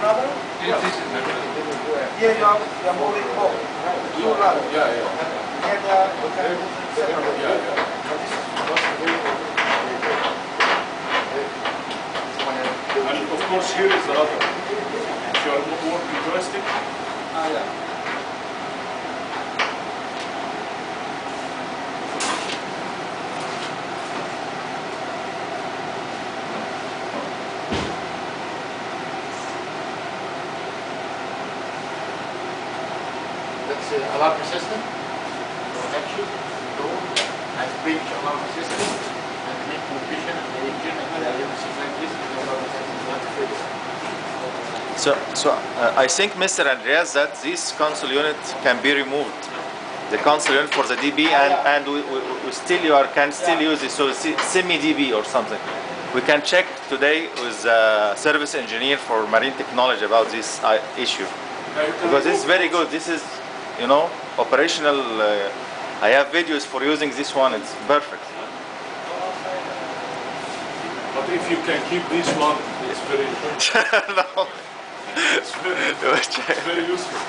another? Yes, this is the Here you are moving both. Two ladders. yeah. Here you can move separately. Yeah. And of course here is the rudder. If you are working joystick, Yeah. That's alarm system, protection, door, and breach alarm system, and make position of the engine and everything like this. I think, Mr. Andreas, that this console unit can be removed. The console unit for the DB, and we still can still use it. So semi DB or something. We can check today with service engineer for marine technology about this issue, because it's very good. This is, operational. I have videos for using this one. It's perfect. but if you can keep this one, it's very No. it's very useful.